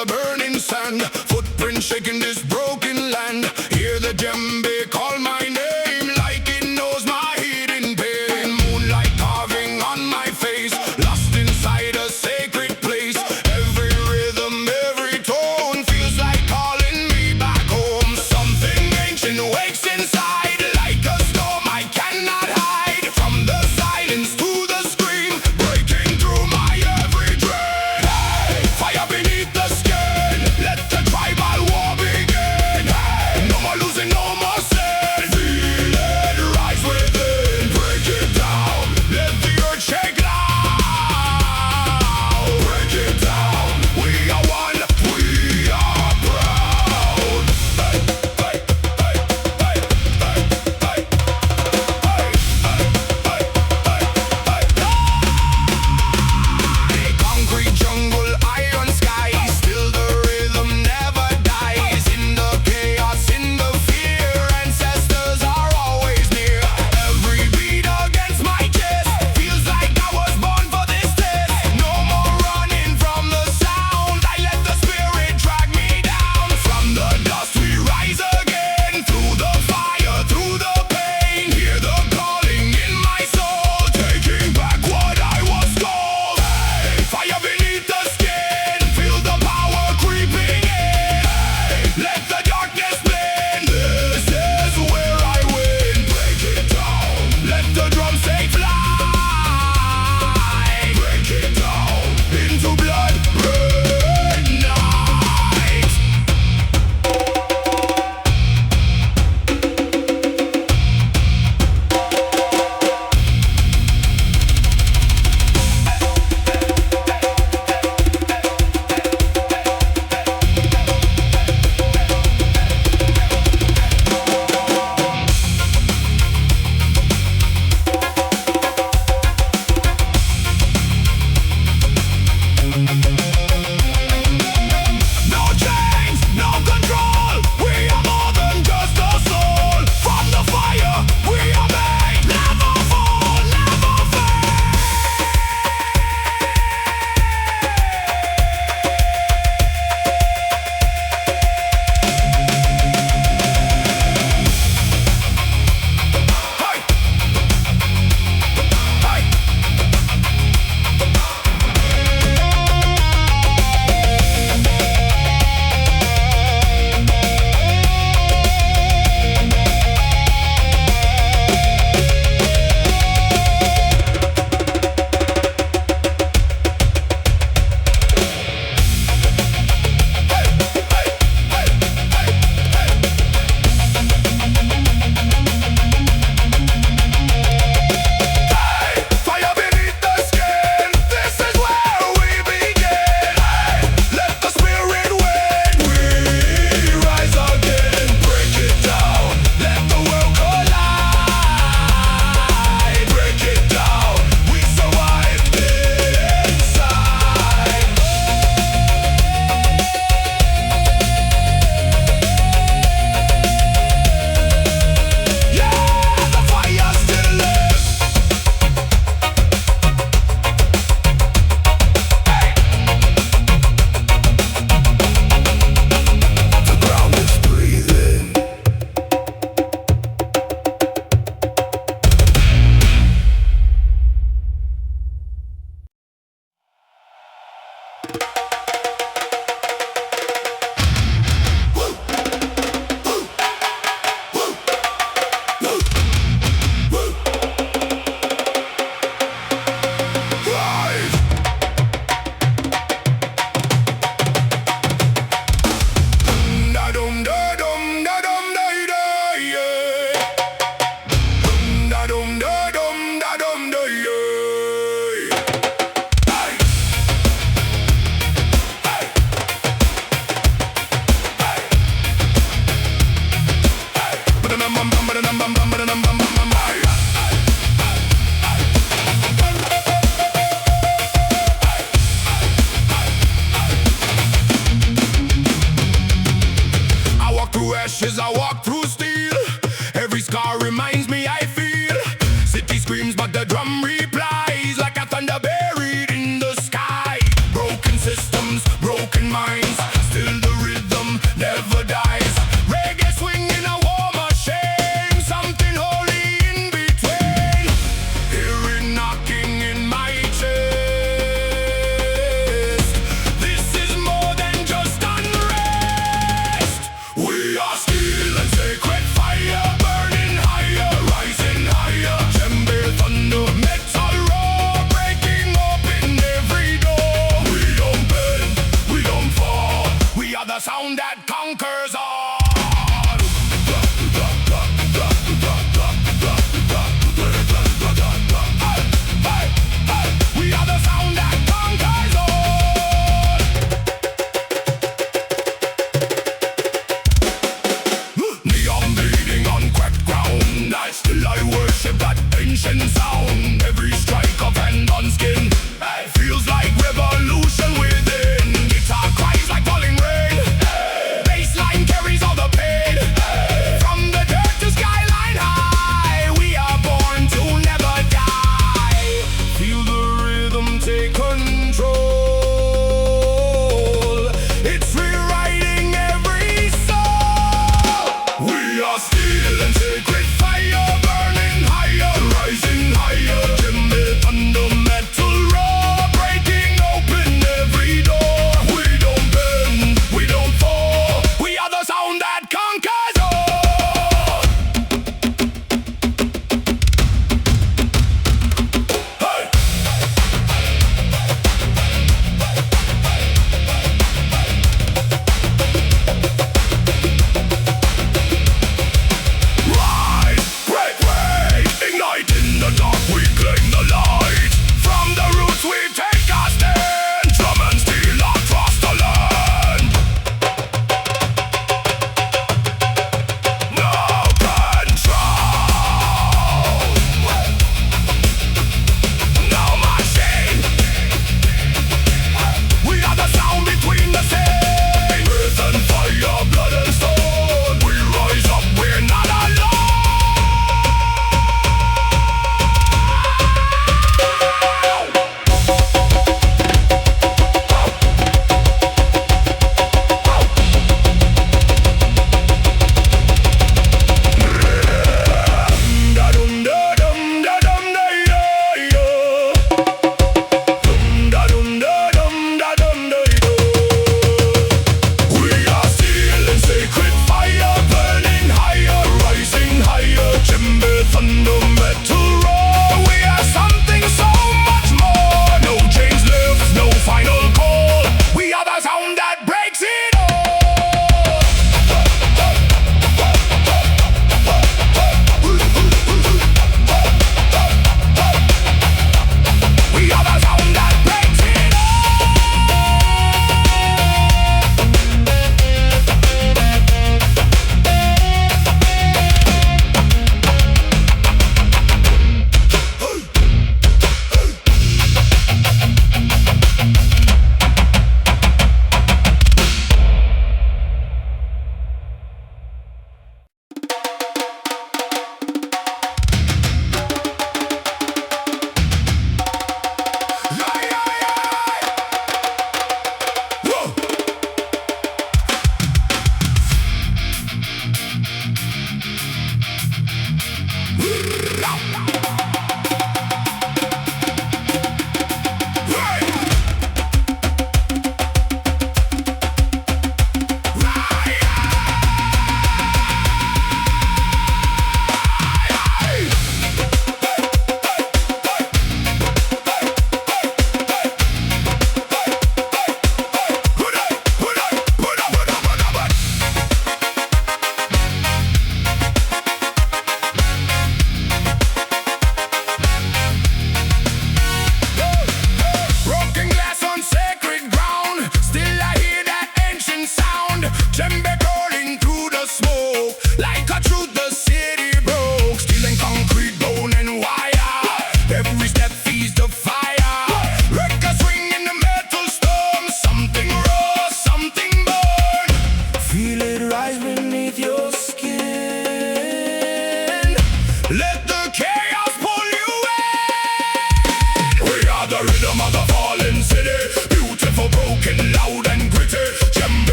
the burning sand, footprints shaking this broken land. Hear the djembe call my name like it knows my hidden pain. Moonlight carving on my face, lost inside a sacred place. Every rhythm, every tone feels like calling me back home. Something ancient wakes inside like a storm I cannot hide. From the silence to the scream, breaking through my every dream. Hey, fire beneath the skin, let the tribal war begin. Hey, no more losing, no more sin. Feel it rise within, break it down, let the earth shake loud. Break it down, we are one, we are proud. Hey, hey, hey, hey, hey, hey, hey. Concrete jungle, iron sky, still the rhythm never dies. In the chaos, in the fear, ancestors are always near. Every beat against my chest feels like I was born for this test. No more running from the sound, I let the spirit drag me down. From the dust we rise again, through the fire, through the pain. Hear the calling in my soul, taking back what I was told. Hey, fire beneath the skin, feel the power creeping in. Hey, let the darkness blend, this is where I win. Break it down, let the drums take flight. Break it down, into blood red night. No chains, no control. We are more than just a soul. From the fire, we are made. Never fall, never fade. Hey, hey. Fire beneath the skin, this is where we begin. Hey, let the spirit win, we rise again. Break it down, let the world collide. Break it down, we survive inside. Yeah, the fire still lives. The ground is breathing. Rise. Da-dum, da-dum, da-dum, da-da, yeah. Da-dum, da-dum, da-dum, da, yeah. Hey. Hey. Hey. Hey. Ba-da-dum-bum-bum, ba-da-dum-bum-bum, ba-da-dum-bum-bum-bum, hey. I walk through ashes, I walk through steel. Every scar reminds me I feel. City screams, but the drum replies like a thunder buried in the sky. Broken systems, broken minds. sound that conquers all. We are the sound that conquers all. Neon bleeding on cracked ground, I still I worship that ancient sound. Every strike of hand on skin, it feels like revolution within. Guitar cries like falling rain, bassline carries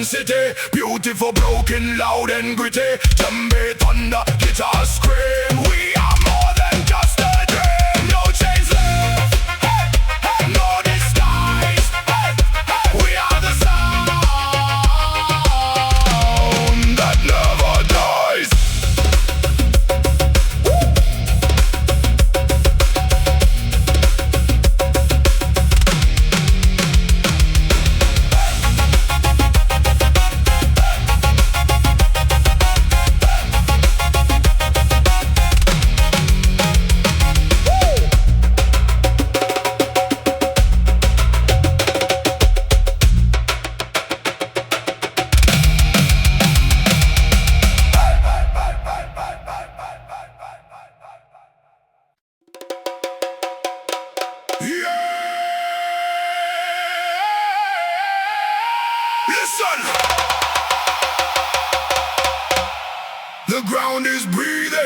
intensity. Beautiful, broken, loud and gritty. Djembe, thunder, guitar, scream. We are more than just a dream. No chains left, hey, hey, no disguise, hey, hey. We are the sound that never dies. Listen! The ground is breathing.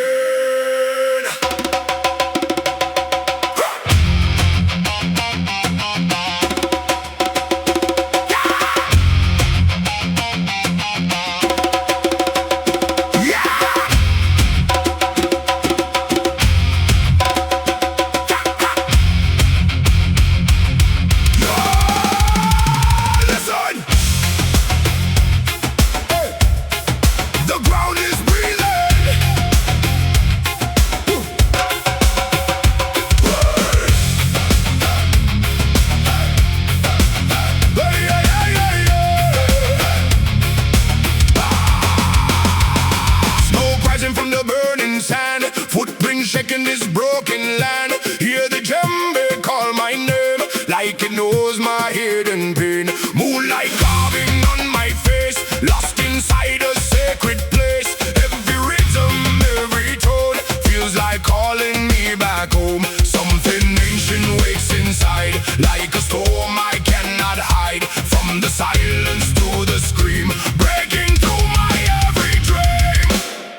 Shaking this broken land. Hear the djembe call my name, like it knows my hidden pain. Moonlight carving on my face, lost inside a sacred place. Every rhythm, every tone feels like calling me back home. Something ancient wakes inside, like a storm I cannot hide. From the silence to the scream, breaking through my every dream.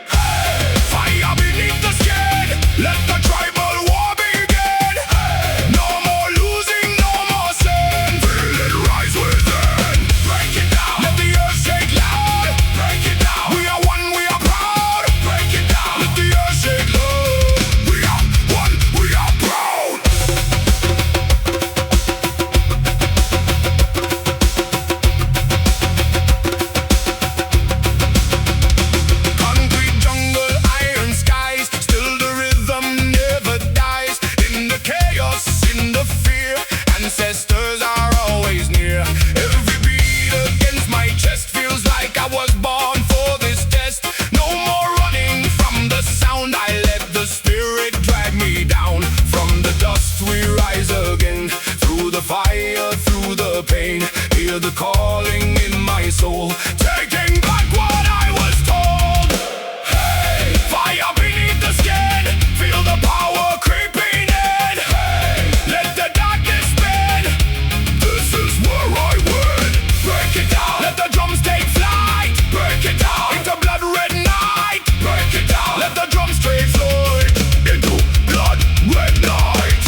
Hey, fire beneath the skin. Let the tribal war begin. No more losing, no more sin. Feel it rise within. Break it down. Let the earth shake loud. Break it down. We are one, we are proud. Break it down. Let the earth shake loud. We are one, we are proud. Concrete jungle, iron skies. Still the rhythm never dies. In the chaos, in the fear, ancestors are always near. Every beat against my chest feels like I was born for this test. No more running from the sound. I let the spirit drag me down. From the dust we rise again. Through the fire, through the pain. Hear the calling in my soul, taking back what I was told. Hey, fire beneath the skin. Feel the power creeping in. Hey, let the darkness spin. This is where I win. Break it down. Let the drums take flight. Break it down. Into blood red night. Break it down. Let the drums straight fly. Into blood red night.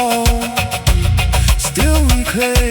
soul still reclaim.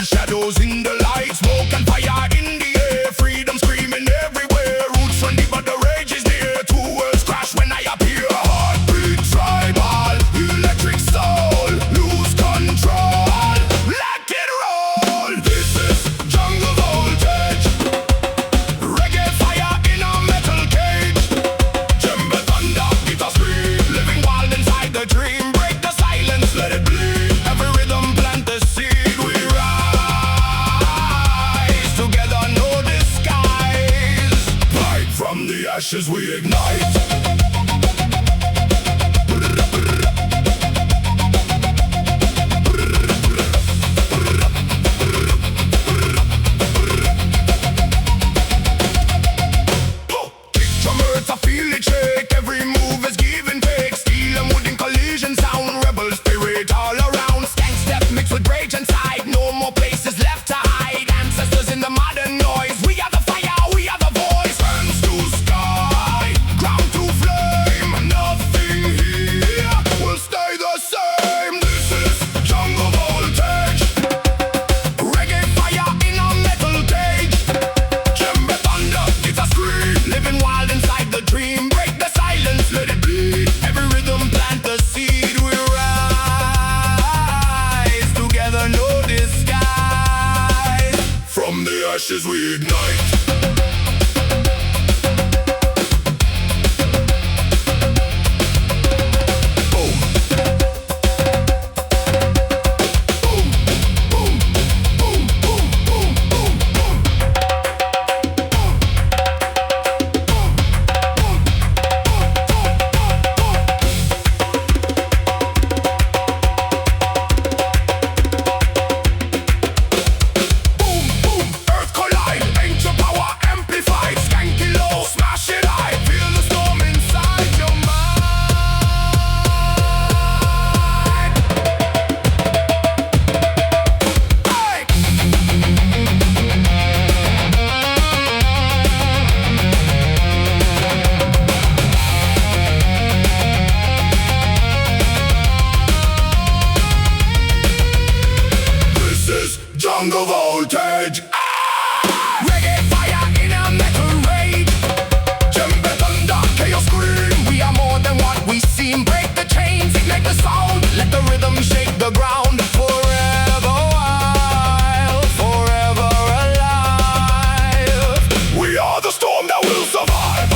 Shadows in the light, smoke and fire in the air, freedom screaming everywhere. Roots from deep, but the rage is near. Two worlds crash when I appear. Heartbeat tribal, electric soul, lose control, let it roll. This is jungle voltage, reggae fire in a metal cage. Djembe thunder, guitar scream, living wild inside the dream. Break the silence, let it bleed. Every rhythm plant the seed. From the ashes we ignite. Kick drum earth, I feel it shake. Every move is give and take. Steel and wood in collision sound. Rebel spirit all around. Stank step mixed with rage inside. No more places left to hide. Ancestors in the modern noise. We are the fire, we are the voice. Hands to sky, ground to flame. Nothing here will stay the same. This is jungle voltage, reggae fire in a metal cage. Djembe thunder, guitar scream, living wild inside the dream. Break the silence, let it bleed. Every rhythm plant the seed. We rise together, no disguise. From the ashes we ignite. Jungle voltage. Reggae fire in a metal rage. Djembe thunder, chaos scream. We are more than what we seem. Break the chains, ignite the sound. Let the rhythm shake the ground. Forever wild, forever alive. We are the storm that will survive.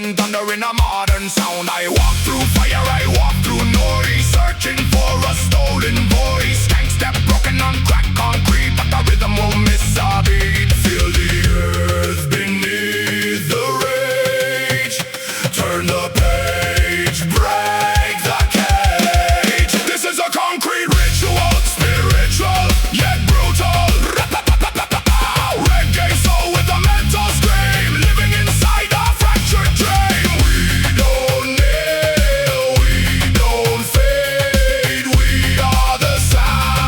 and thunder in a modern sound. I walk through fire, I walk through noise, searching for a stolen voice. Skank step broken on cracked concrete, but the rhythm won't miss a beat. Feel the earth beneath the rage. Turn the page, break the cage. This is a concrete ritual, spiritual yet brutal. Reggae soul with a mental scream, living inside a fractured dream. We don't kneel, we don't fade, we are the sound.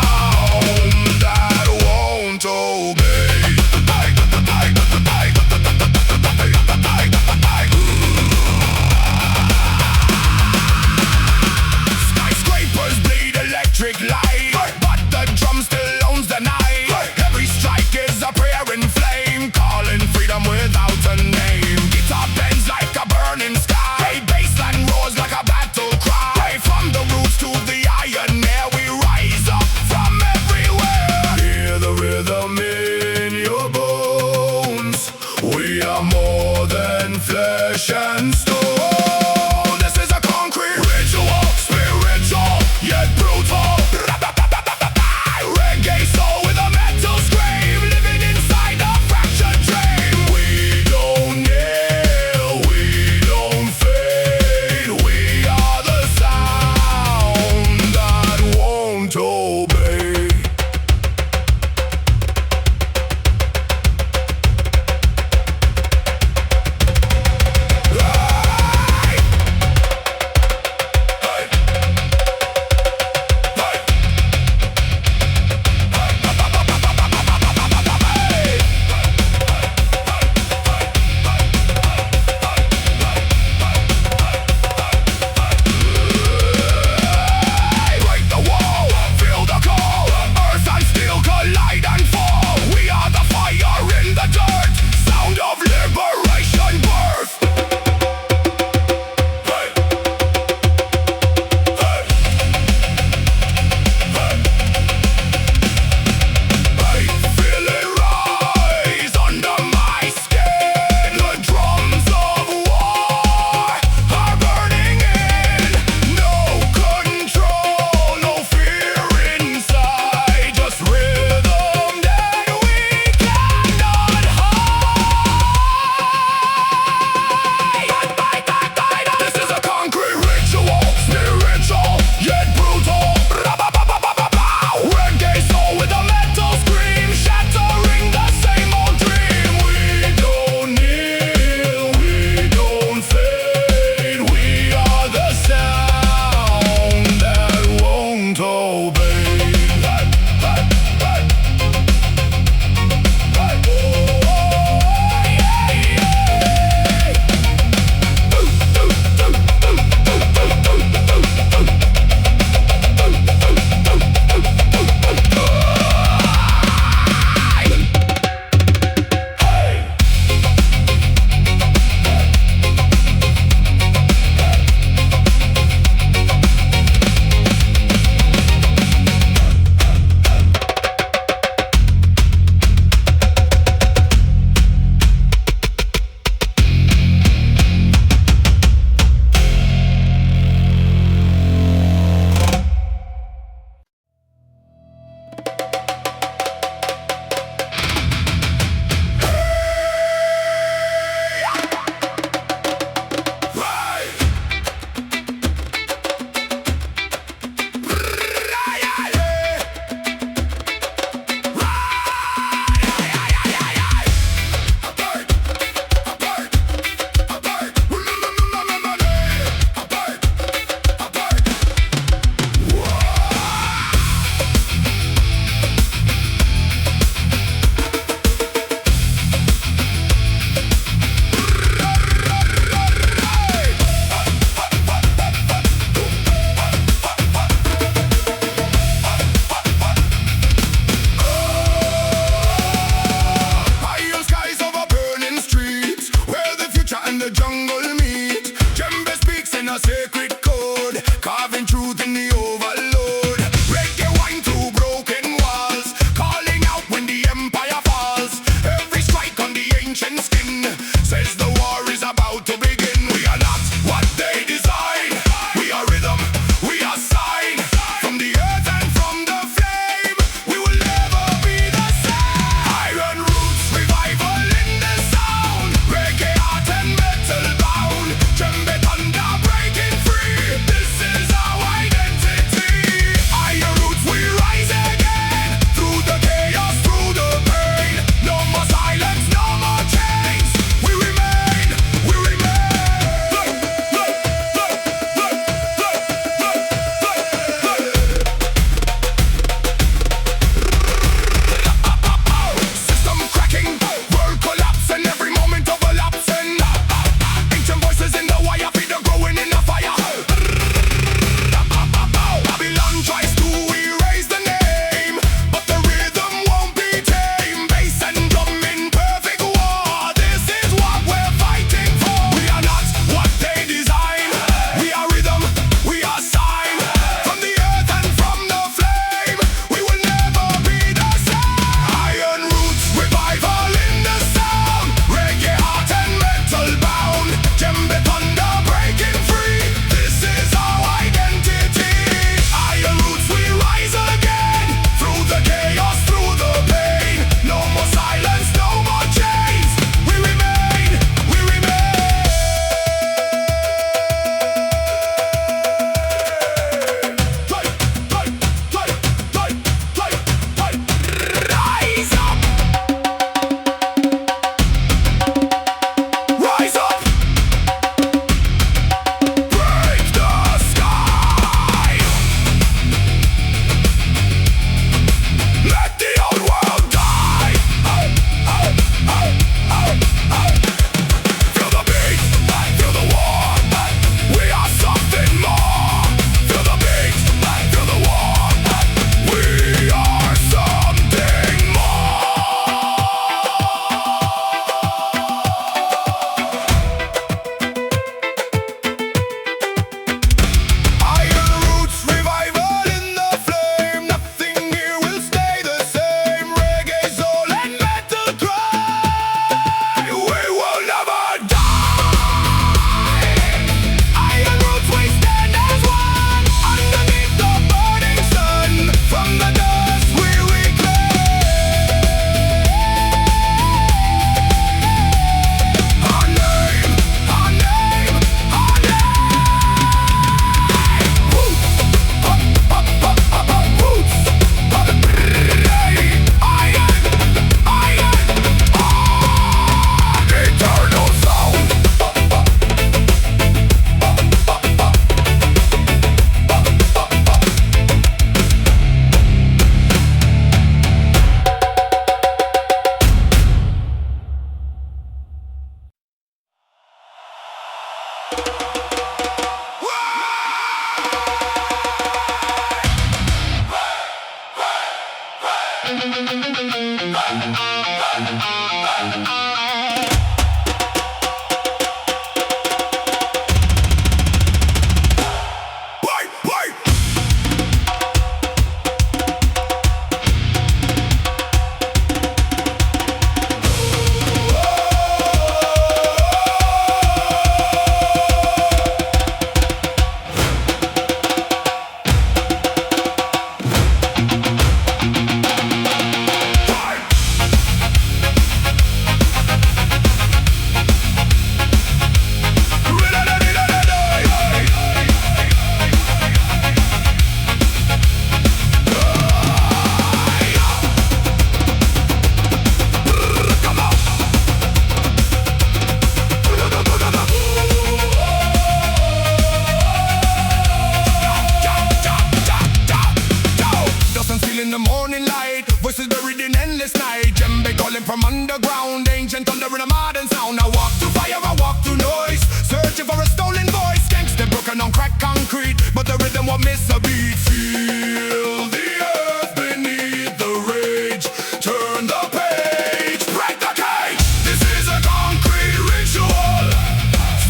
Voices buried in endless night. Djembe calling from underground. Ancient thunder in a modern sound. I walk through fire, I walk through noise, searching for a stolen voice. Gangsta broken on cracked concrete, but the rhythm won't miss a beat. Feel the earth beneath the rage. Turn the page, break the cage. This is a concrete ritual,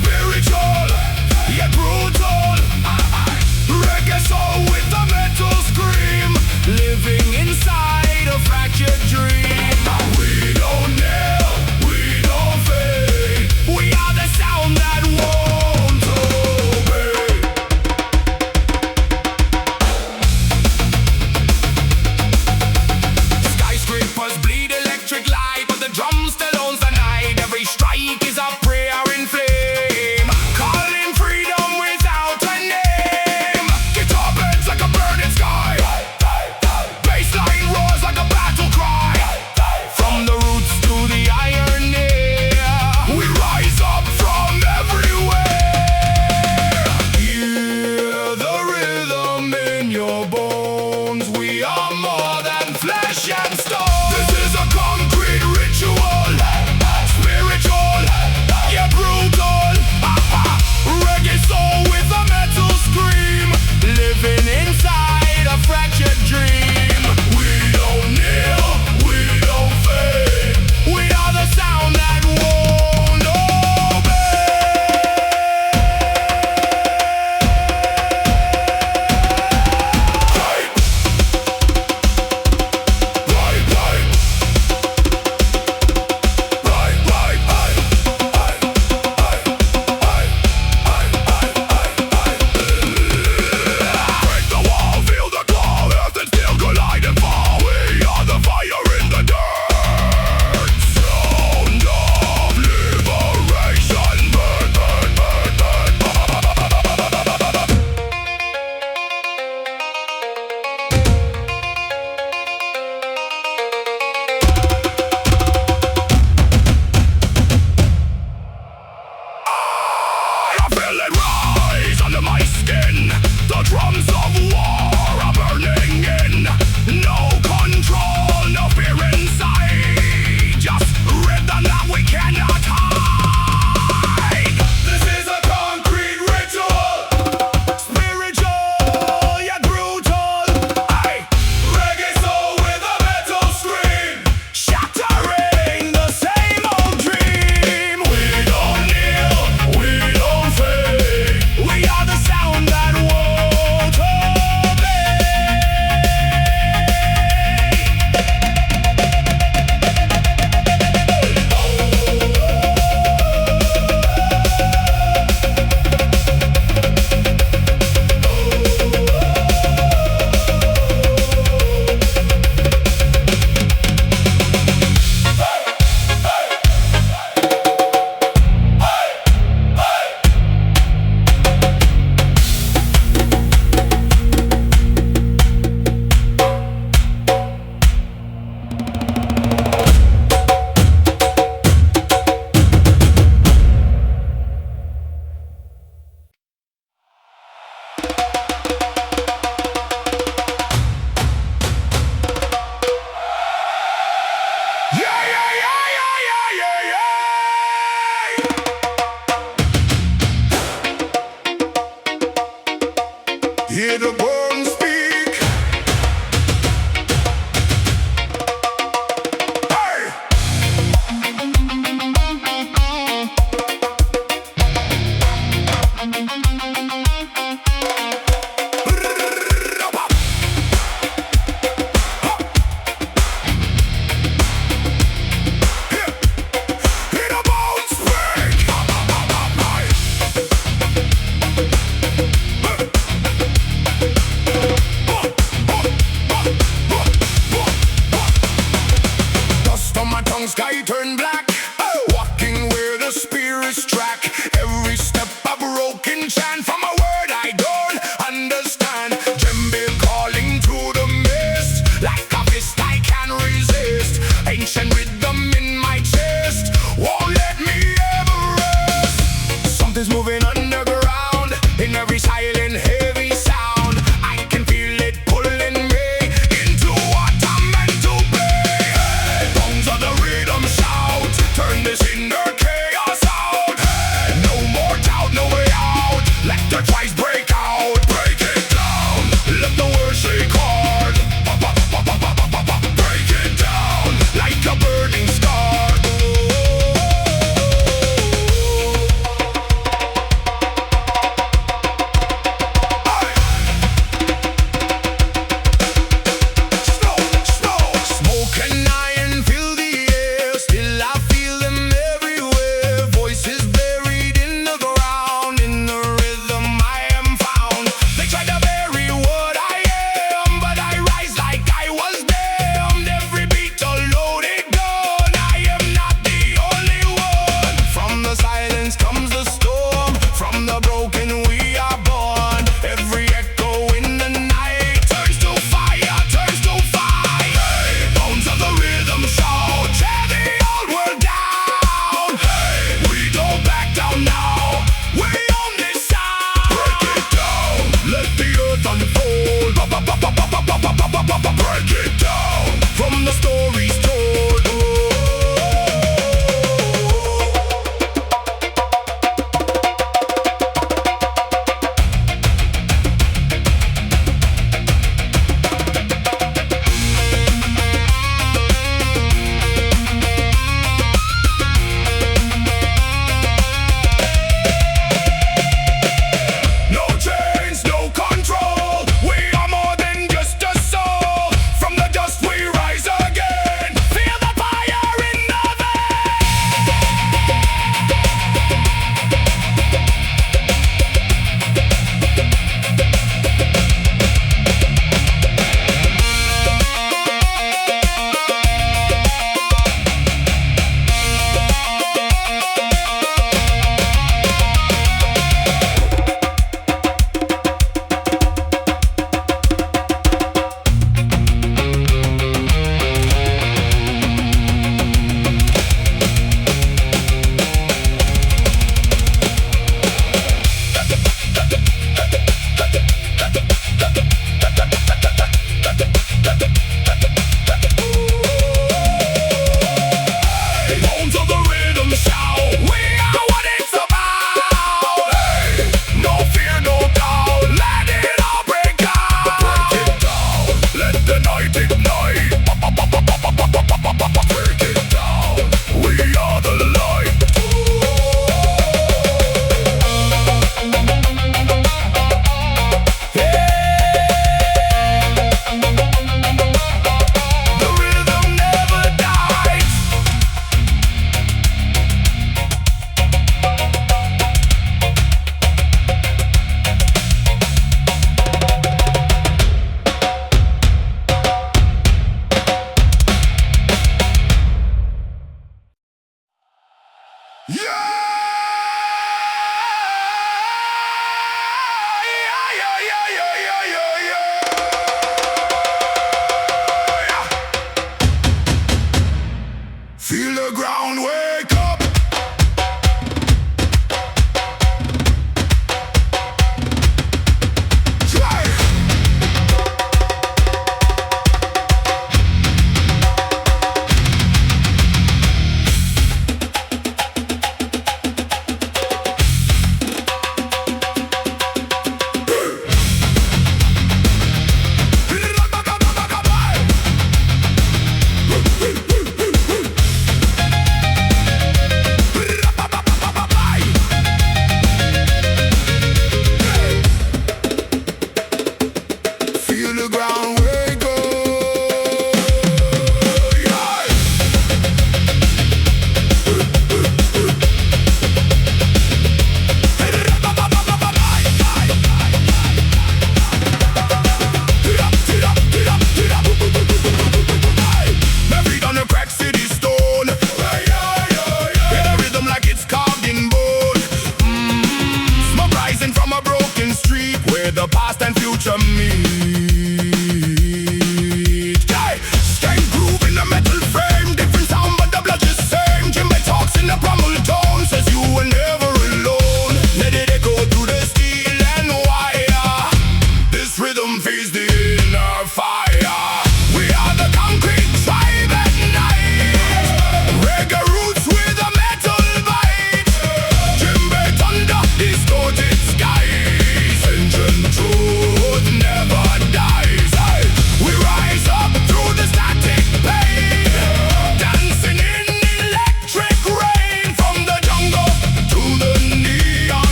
spiritual yet brutal. Reggae soul with a metal scream, living inside a fractured dream. We don't kneel, we don't fade. We are the sound that won't obey. sky turn black. Walking where the spirits track. Every step a broken chant from a word I don't understand. Djembe calling through the mist. Like a fist I can't resist. Ancient rhythm in my chest won't let me ever rest. Something's moving underground in every silent heavy sound. I can feel it pulling me into what I'm meant to be. Bones of the rhythm shout, turn this inner chaos out. No more doubt, no way out. Let the twice break out. Break it down, let the word shake hard. Break it down like a burning star. Break it down from the stories told. No chains, no control. We are more than just a soul. From the dust we rise again. Feel the fire in the bones of the rhythm shout. We are what it's about. No fear, no doubt. Let it all break out. Break it down. Let the night ignite. Break it down. We are the light. The rhythm never dies. Feel the ground wake up. Try.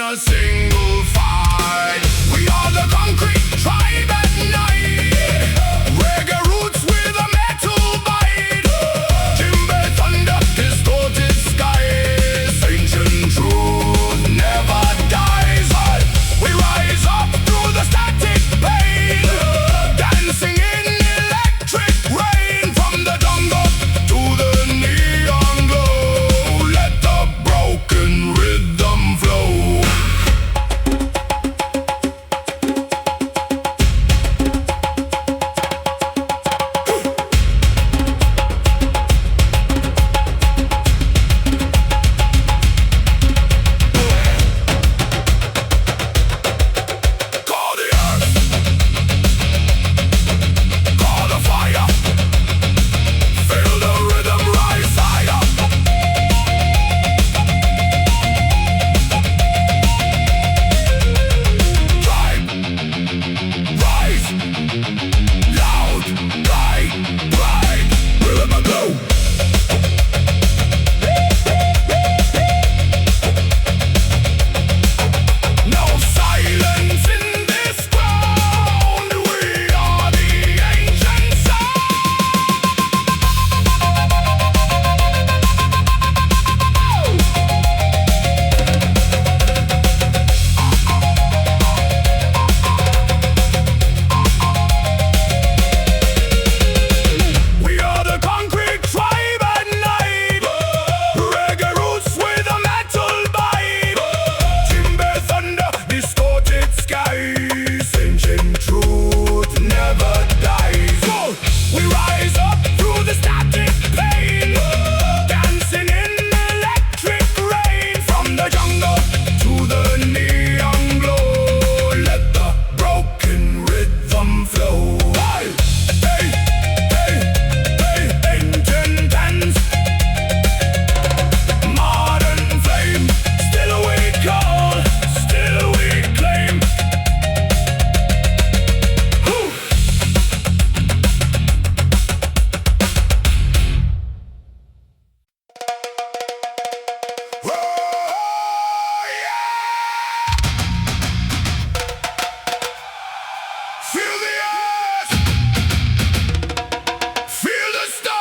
a single fight. We are the concrete tribe at night. Reggae roots with a metal bite. Djembe thunder, distorted skies. Ancient truth never dies. We rise up through the static pain, dancing in electric rain. From the jungle to the neon glow, let the broken rhythm flow. Call the earth, call the fire, feel the rhythm rise higher. Tribe, rise, loud, bright, bright, rhythm and glow. No silence in this ground. We are the ancient sound. We are the concrete tribe at night. Reggae roots with a metal bite. Djembe thunder, distorted skies. Ancient truth never dies. We rise up through the static pain, dancing in electric rain. From the jungle to the neon glow, let the broken rhythm flow. Hey, hey, hey, hey, ancient hands, modern flame. Still we call, still we claim. Whew. Whoa, yeah! Feel the earth, feel the stars.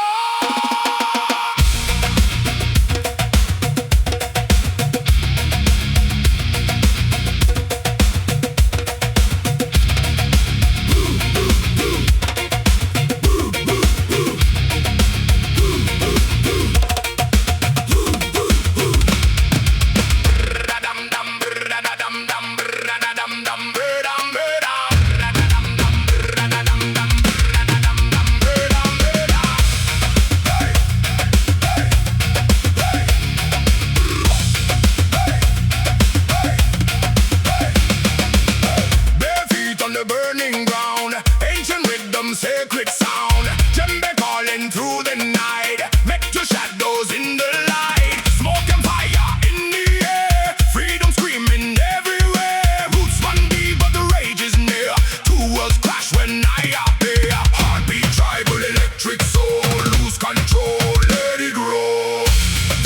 Bare feet on the burning ground, ancient rhythm, sacred sound. Djembe calling through the night, make your shadows in the light. Smoke and fire in the air, freedom screaming everywhere. Roots run deep, but the rage is near. Two worlds clash when I appear. Heartbeat tribal, electric soul, lose control, let it roll.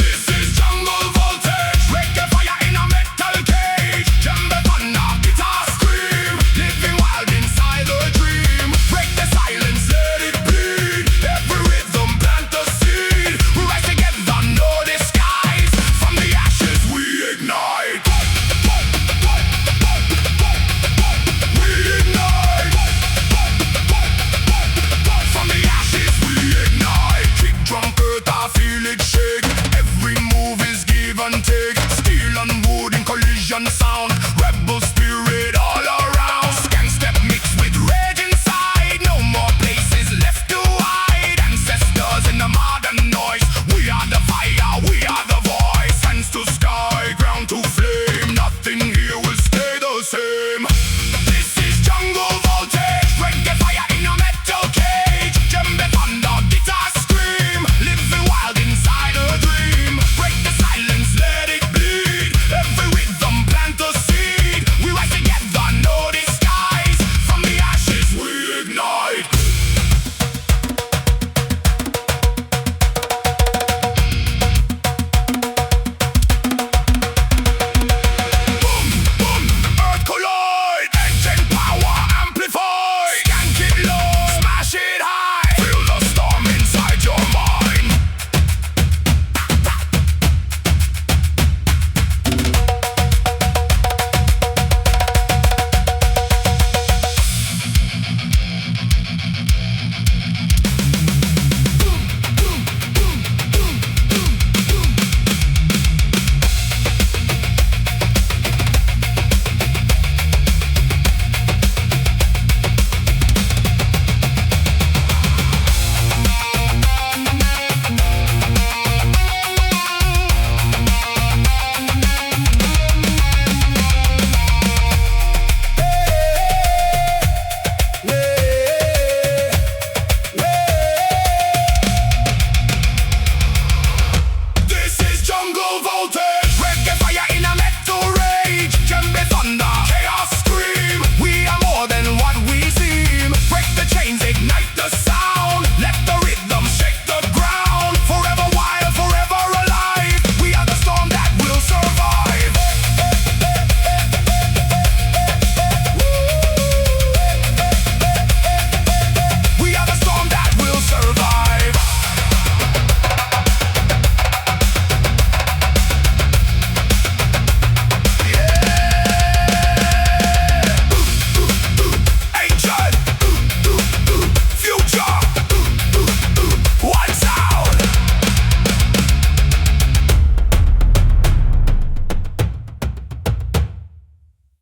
This is jungle voltage, reggae fire in a metal cage. Djembe thunder, guitar scream, living wild inside the dream. Break the silence, let it bleed. Every rhythm plant a seed. We rise together, no disguise. From the ashes we ignite. We ignite. From the ashes we ignite. Kick drum, earth, I feel it shake. Every move is give and take. Steel and wood in collision sound. Rebel spirit all around. Scan step mixed with rage inside. No more places left to hide. Ancestors in the modern noise. We are the fire, we are the voice. Hands to sky, ground to flame. Nothing here will stay the same.